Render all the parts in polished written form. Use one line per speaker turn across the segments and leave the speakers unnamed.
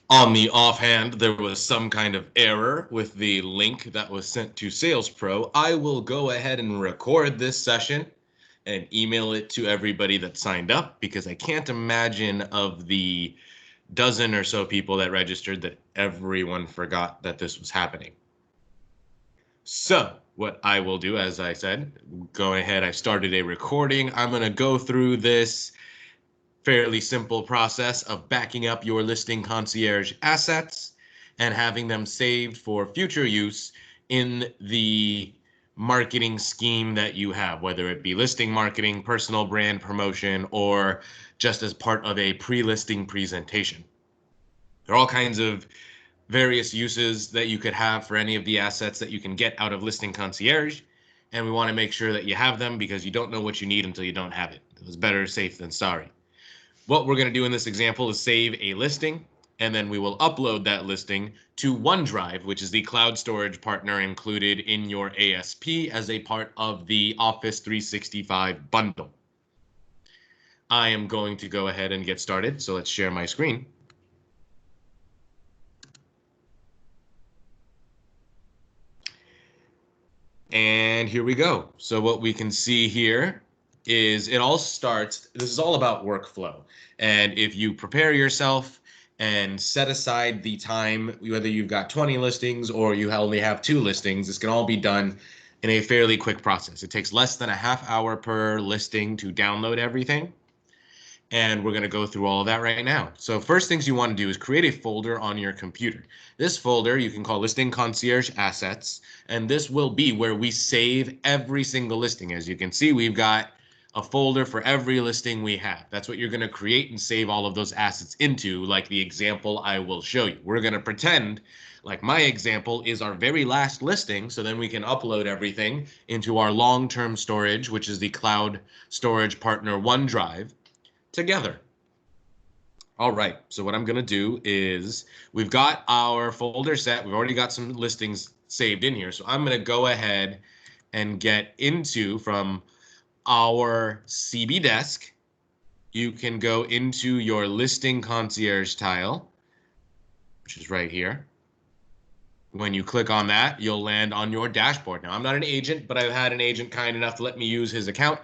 On the offhand, there was some kind of error with the link that was sent to Sales Pro. I will go ahead and record this session and email it to everybody that signed up, because I can't imagine of the dozen or so people that registered that everyone forgot that this was happening. So what I will do, as I said, go ahead. I started a recording. I'm going to go through this fairly simple process of backing up your Listing Concierge assets and having them saved for future use in the marketing scheme that you have, whether it be listing marketing, personal brand promotion, or just as part of a pre-listing presentation. There are all kinds of various uses that you could have for any of the assets that you can get out of Listing Concierge, and we want to make sure that you have them, because you don't know what you need until you don't have it. It was better safe than sorry. What we're going to do in this example is save a listing, and then we will upload that listing to OneDrive, which is the cloud storage partner included in your ASP as a part of the Office 365 bundle. I am going to go ahead and get started, so let's share my screen. And here we go. So what we can see here is it all starts, this is all about workflow. And if you prepare yourself and set aside the time, whether you've got 20 listings or you only have 2 listings, this can all be done in a fairly quick process. It takes less than a half hour per listing to download everything. And we're going to go through all of that right now. So first things you want to do is create a folder on your computer. This folder you can call Listing Concierge Assets, and this will be where we save every single listing. As you can see, we've got a folder for every listing we have. That's what you're going to create and save all of those assets into, like the example I will show you. We're going to pretend like my example is our very last listing, so then we can upload everything into our long-term storage, which is the cloud storage partner OneDrive, together. All right, so what I'm going to do is we've got our folder set. We've already got some listings saved in here. So I'm going to go ahead and get into, from our CB desk, you can go into your Listing Concierge tile, which is right here. When you click on that, you'll land on your dashboard. Now, I'm not an agent, but I've had an agent kind enough to let me use his account.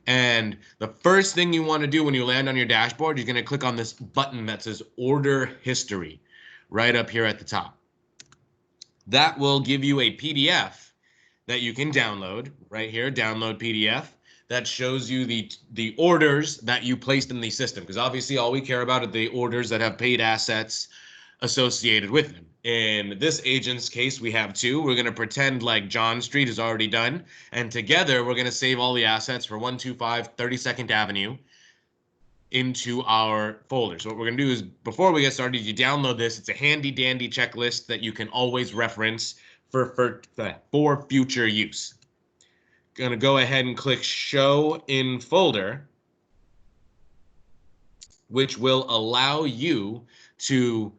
And the first thing you want to do when you land on your dashboard, you're going to click on this button that says Order History right up here at the top. That will give you a PDF that you can download right here, download PDF, that shows you the orders that you placed in the system. Because obviously all we care about are the orders that have paid assets associated with them. In this agent's case, we have 2. We're going to pretend like John Street is already done. And together, we're going to save all the assets for 125 32nd Avenue into our folder. So what we're going to do is, before we get started, you download this. It's a handy dandy checklist that you can always reference for future use. Going to go ahead and click Show in Folder, which will allow you to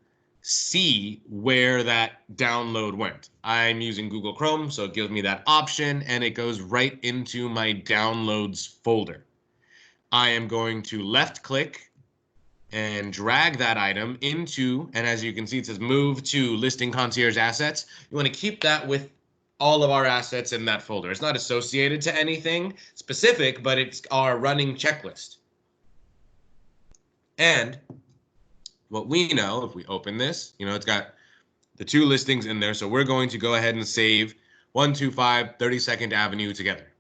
see where that download went. I'm using Google Chrome, so it gives me that option, and it goes right into my downloads folder. I am going to left click and drag that item into, and as you can see, it says move to Listing Concierge Assets. You want to keep that with all of our assets in that folder. It's not associated to anything specific, but it's our running checklist. And what we know, if we open this, it's got the 2 listings in there. So we're going to go ahead and save 125 32nd Avenue together.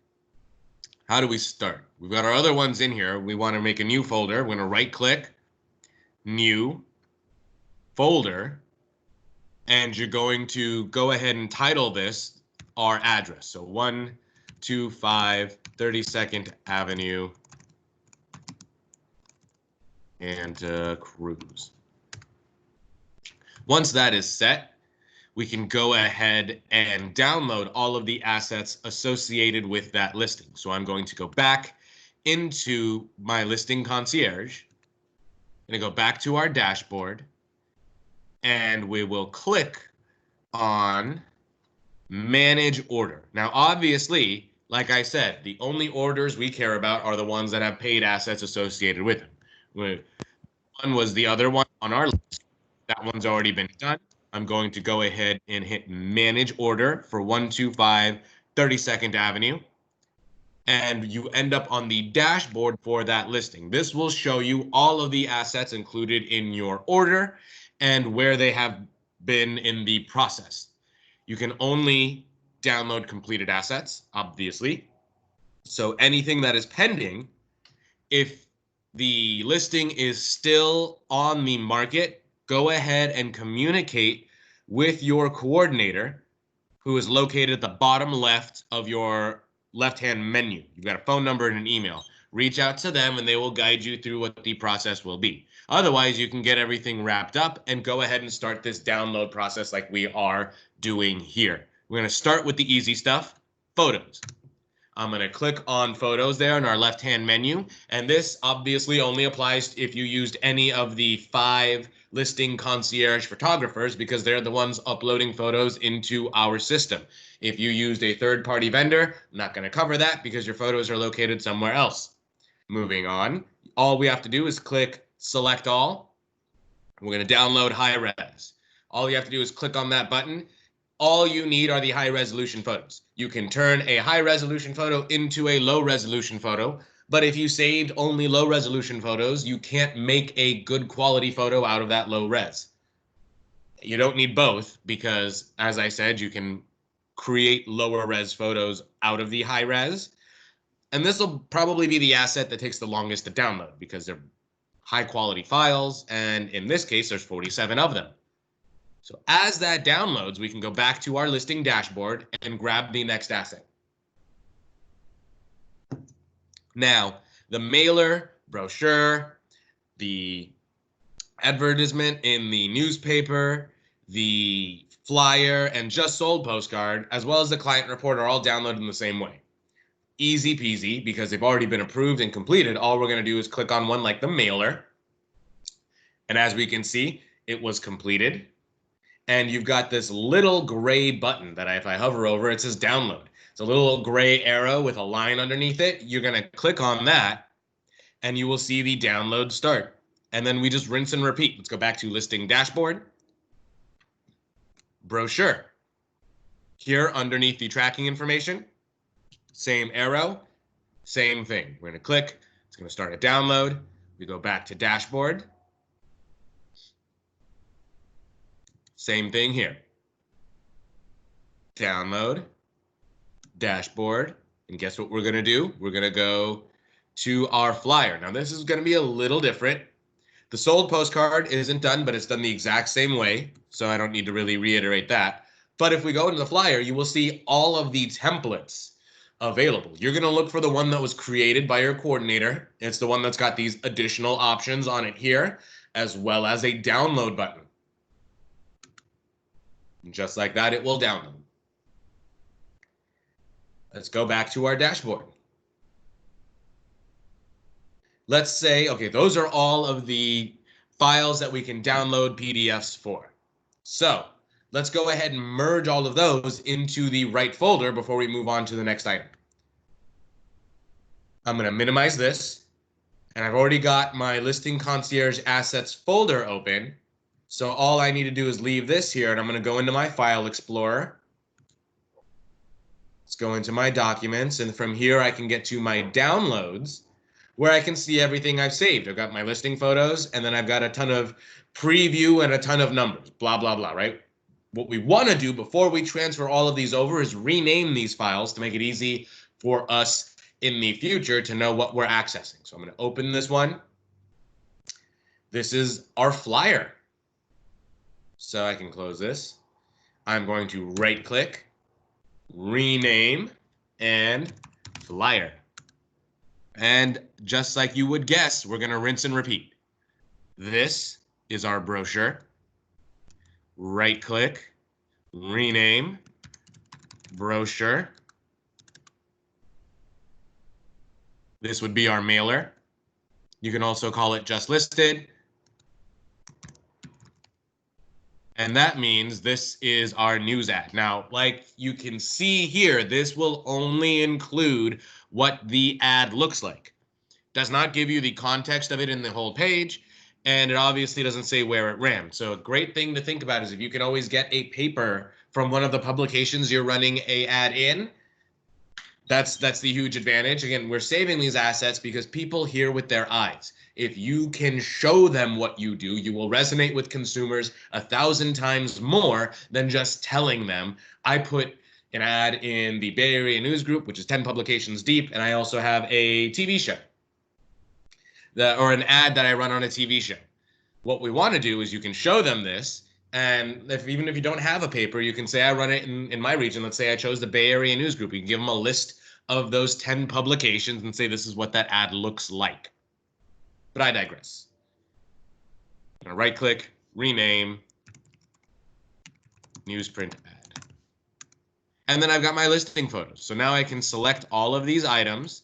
How do we start? We've got our other ones in here. We want to make a new folder. We're going to right click, new folder, and you're going to go ahead and title this our address. So 125 32nd Avenue and Cruz. Once that is set, we can go ahead and download all of the assets associated with that listing. So I'm going to go back into my Listing Concierge. I'm going to go back to our dashboard, and we will click on Manage Order. Now, obviously, like I said, the only orders we care about are the ones that have paid assets associated with them. One was the other one on our list That one's already been done. I'm going to go ahead and hit manage order for 125 32nd Avenue. And you end up on the dashboard for that listing. This will show you all of the assets included in your order and where they have been in the process. You can only download completed assets, obviously. So anything that is pending, if the listing is still on the market, go ahead and communicate with your coordinator, who is located at the bottom left of your left-hand menu. You've got a phone number and an email. Reach out to them and they will guide you through what the process will be. Otherwise, you can get everything wrapped up and go ahead and start this download process like we are doing here. We're going to start with the easy stuff, photos. I'm going to click on photos there in our left-hand menu. And this obviously only applies if you used any of the 5 Listing Concierge photographers, because they're the ones uploading photos into our system. If you used a third-party vendor, I'm not going to cover that because your photos are located somewhere else. Moving on, all we have to do is click select all. We're going to download high res. All you have to do is click on that button. All you need are the high resolution photos. You can turn a high resolution photo into a low resolution photo, but if you saved only low resolution photos, you can't make a good quality photo out of that low res. You don't need both because, as I said, you can create lower res photos out of the high res. And this will probably be the asset that takes the longest to download because they're high quality files. And in this case, there's 47 of them. So as that downloads, we can go back to our listing dashboard and grab the next asset. Now, the mailer, brochure, the advertisement in the newspaper, the flyer, and just sold postcard, as well as the client report are all downloaded in the same way. Easy peasy, because they've already been approved and completed. All we're going to do is click on one like the mailer. And as we can see, it was completed. And you've got this little gray button that if I hover over, it says download. It's a little gray arrow with a line underneath it. You're going to click on that and you will see the download start. And then we just rinse and repeat. Let's go back to listing dashboard. Brochure. Here underneath the tracking information, same arrow, same thing. We're going to click. It's going to start a download. We go back to dashboard. Same thing here. Download, dashboard, and guess what we're going to do? We're going to go to our flyer. Now, this is going to be a little different. The sold postcard isn't done, but it's done the exact same way, so I don't need to really reiterate that. But if we go into the flyer, you will see all of the templates available. You're going to look for the one that was created by your coordinator. It's the one that's got these additional options on it here, as well as a download button. Just like that, it will download. Let's go back to our dashboard. Let's say, okay, those are all of the files that we can download PDFs for. So let's go ahead and merge all of those into the right folder before we move on to the next item. I'm going to minimize this, and I've already got my Listing Concierge Assets folder open. So all I need to do is leave this here, and I'm going to go into my File Explorer. Let's go into my documents, and from here I can get to my downloads, where I can see everything I've saved. I've got my listing photos, and then I've got a ton of preview and a ton of numbers, blah, blah, blah, right? What we want to do before we transfer all of these over is rename these files to make it easy for us in the future to know what we're accessing. So I'm going to open this one. This is our flyer. So I can close this. I'm going to right click, rename, and flyer. And just like you would guess, we're going to rinse and repeat. This is our brochure. Right click, rename, brochure. This would be our mailer. You can also call it just listed. And that means this is our news ad. Now, like you can see here, this will only include what the ad looks like. Does not give you the context of it in the whole page. and it obviously doesn't say where it ran. So a great thing to think about is if you can always get a paper from one of the publications you're running a ad in, that's the huge advantage. Again, we're saving these assets because people hear with their eyes. If you can show them what you do, you will resonate with consumers 1,000 times more than just telling them. I put an ad in the Bay Area News Group, which is 10 publications deep, and I also have a TV show or an ad that I run on a TV show. What we want to do is you can show them this, and even if you don't have a paper, you can say I run it in my region. Let's say I chose the Bay Area News Group. You can give them a list of those 10 publications and say this is what that ad looks like. But I digress. I'm going to right-click, rename, newsprint ad. And then I've got my listing photos. So now I can select all of these items.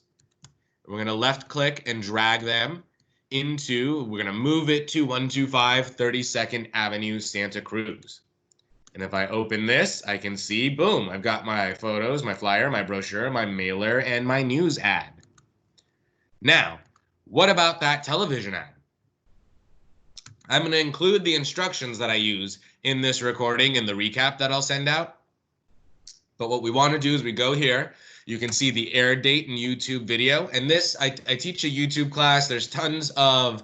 We're going to left-click and drag them into, we're going to move it to 125 32nd Avenue, Santa Cruz. And if I open this, I can see, boom, I've got my photos, my flyer, my brochure, my mailer, and my news ad. Now, what about that television ad? I'm going to include the instructions that I use in this recording and the recap that I'll send out. But what we want to do is we go here. You can see the air date and YouTube video. And this, I teach a YouTube class. There's tons of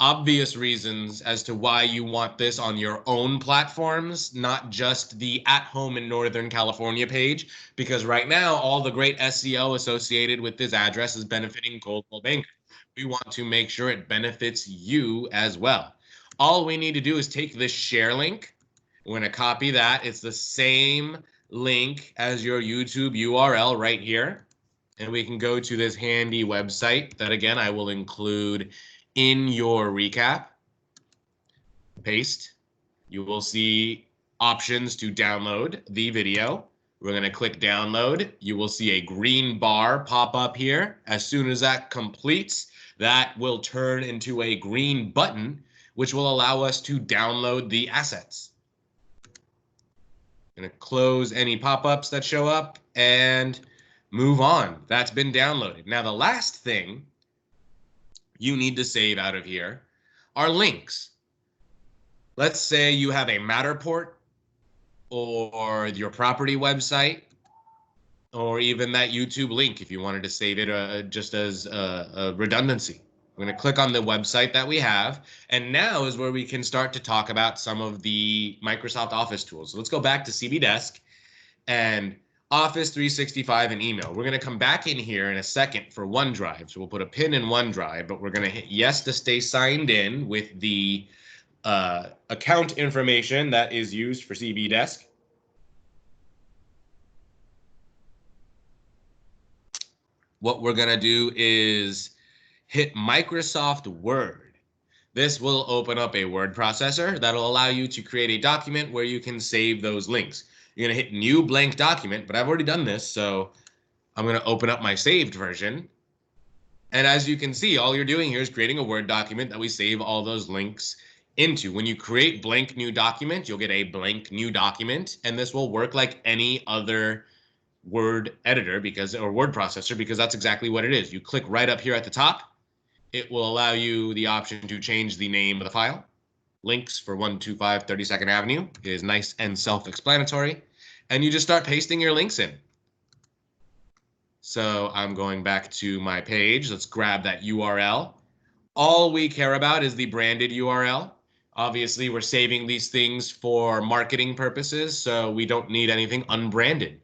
obvious reasons as to why you want this on your own platforms, not just the at home in Northern California page, because right now all the great SEO associated with this address is benefiting cold call bankers. We want to make sure it benefits you as well. All we need to do is take this share link. We're going to copy that. It's the same link as your YouTube URL right here. And we can go to this handy website that, again, I will include in your recap. Paste. You will see options to download the video. We're going to click download. You will see a green bar pop up here. As soon as that completes, that will turn into a green button, which will allow us to download the assets. I'm going to close any pop-ups that show up and move on. That's been downloaded. Now, the last thing you need to save out of here are links. Let's say you have a Matterport or your property website, or even that YouTube link if you wanted to save it just as a redundancy. I'm going to click on the website that we have, and now is where we can start to talk about some of the Microsoft Office tools. So let's go back to CB Desk and Office 365 and email. We're going to come back in here in a second for OneDrive. So we'll put a pin in OneDrive, but we're going to hit yes to stay signed in with the account information that is used for CB Desk. What we're going to do is hit Microsoft Word. This will open up a word processor that'll allow you to create a document where you can save those links. You're going to hit new blank document, but I've already done this, so I'm going to open up my saved version. And as you can see, all you're doing here is creating a Word document that we save all those links into. When you create blank new document, you'll get a blank new document, and this will work like any other Word editor or word processor, because that's exactly what it is. You click right up here at the top. It will allow you the option to change the name of the file. Links for 125 32nd Avenue is nice and self-explanatory. And you just start pasting your links in. So I'm going back to my page. Let's grab that URL. All we care about is the branded URL. Obviously, we're saving these things for marketing purposes, so we don't need anything unbranded.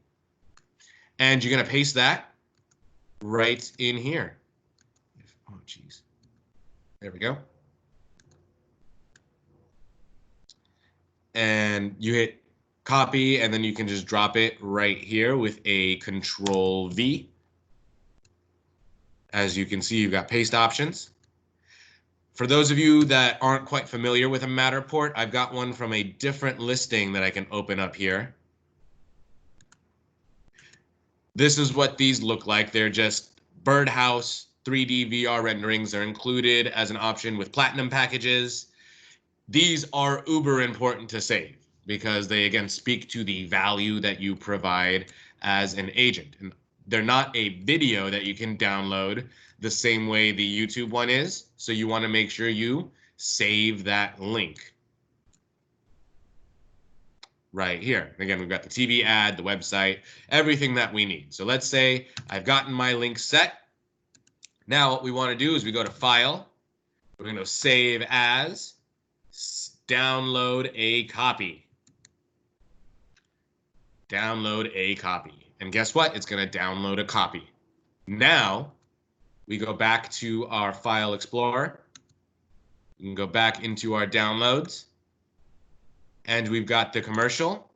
And you're going to paste that right in here. Oh, geez. There we go. And you hit copy, and then you can just drop it right here with a Control V. As you can see, you've got paste options. For those of you that aren't quite familiar with a Matterport, I've got one from a different listing that I can open up here. This is what these look like. They're just birdhouse 3D VR renderings. They're included as an option with platinum packages. These are uber important to save because they, again, speak to the value that you provide as an agent. And they're not a video that you can download the same way the YouTube one is. So you want to make sure you save that link right here. Again, we've got the TV ad, the website, everything that we need. So let's say I've gotten my link set. Now what we want to do is we go to File. We're going to Save As, download a copy. Download a copy. And guess what? It's going to download a copy. Now we go back to our File Explorer. We can go back into our downloads. And we've got the commercial.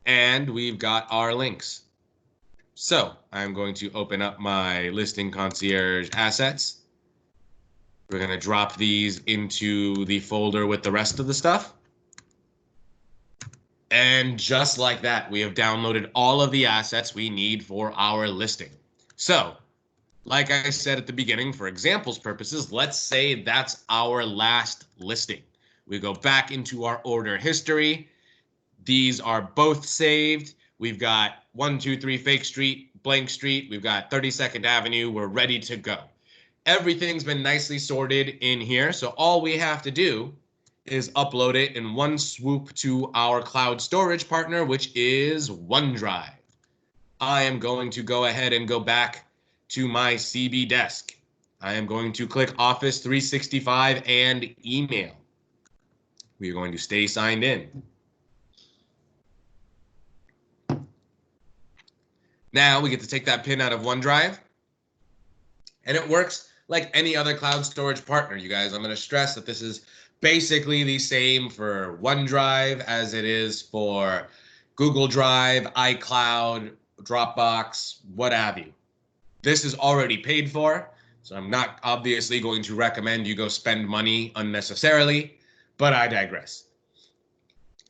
And we've got our links. So I'm going to open up my Listing Concierge assets. We're going to drop these into the folder with the rest of the stuff. And just like that, we have downloaded all of the assets we need for our listing. So, like I said at the beginning, for examples purposes, let's say that's our last listing. We go back into our order history. These are both saved. We've got 123 Fake Street, Blank Street. We've got 32nd Avenue. We're ready to go. Everything's been nicely sorted in here. So all we have to do is upload it in one swoop to our cloud storage partner, which is OneDrive. I am going to go ahead and go back to my CB desk. I am going to click Office 365 and email. We are going to stay signed in. Now we get to take that pin out of OneDrive, and it works like any other cloud storage partner, you guys. I'm going to stress that this is basically the same for OneDrive as it is for Google Drive, iCloud, Dropbox, what have you. This is already paid for, so I'm not obviously going to recommend you go spend money unnecessarily, but I digress.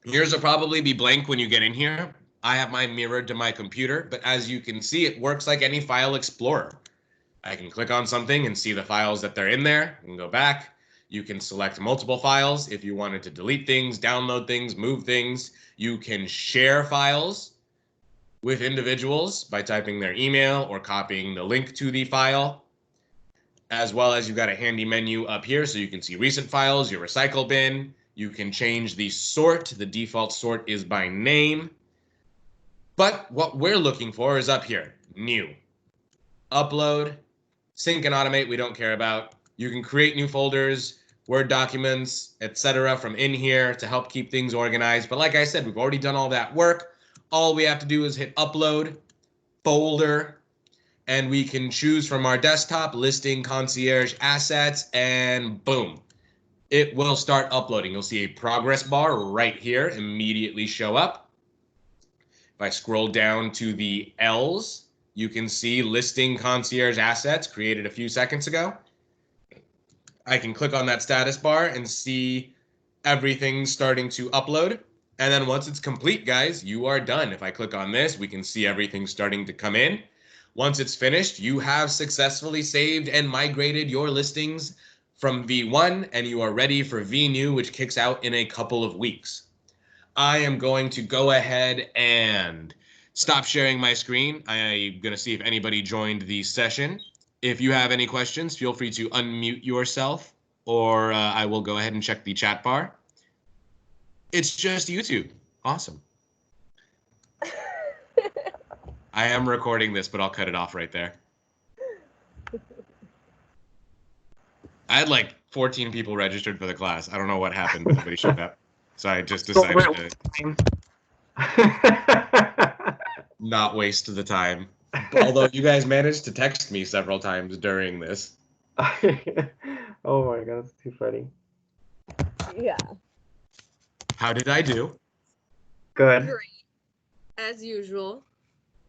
Yours will probably be blank when you get in here. I have mine mirrored to my computer, but as you can see, it works like any file explorer. I can click on something and see the files that they're in there. I can go back. You can select multiple files if you wanted to delete things, download things, move things. You can share files with individuals by typing their email or copying the link to the file, as well as you've got a handy menu up here so you can see recent files, your recycle bin. You can change the sort. The default sort is by name. But what we're looking for is up here, new, upload, sync and automate, we don't care about. You can create new folders, Word documents, etc. from in here to help keep things organized. But like I said, we've already done all that work. All we have to do is hit upload, folder, and we can choose from our desktop, Listing Concierge assets, and boom, it will start uploading. You'll see a progress bar right here immediately show up. If I scroll down to the L's, you can see Listing Concierge assets created a few seconds ago. I can click on that status bar and see everything starting to upload. And then once it's complete, guys, you are done. If I click on this, we can see everything starting to come in. Once it's finished, you have successfully saved and migrated your listings from V1, and you are ready for VNew, which kicks out in a couple of weeks. I am going to go ahead and stop sharing my screen. I'm going to see if anybody joined the session. If you have any questions, feel free to unmute yourself, or I will go ahead and check the chat bar. It's just YouTube. Awesome. I am recording this, but I'll cut it off right there. I had like 14 people registered for the class. I don't know what happened, but nobody showed up. So I just decided to not waste the time. Although you guys managed to text me several times during this.
Oh my god, that's too funny.
Yeah.
How did I do?
Good.
Great. As usual.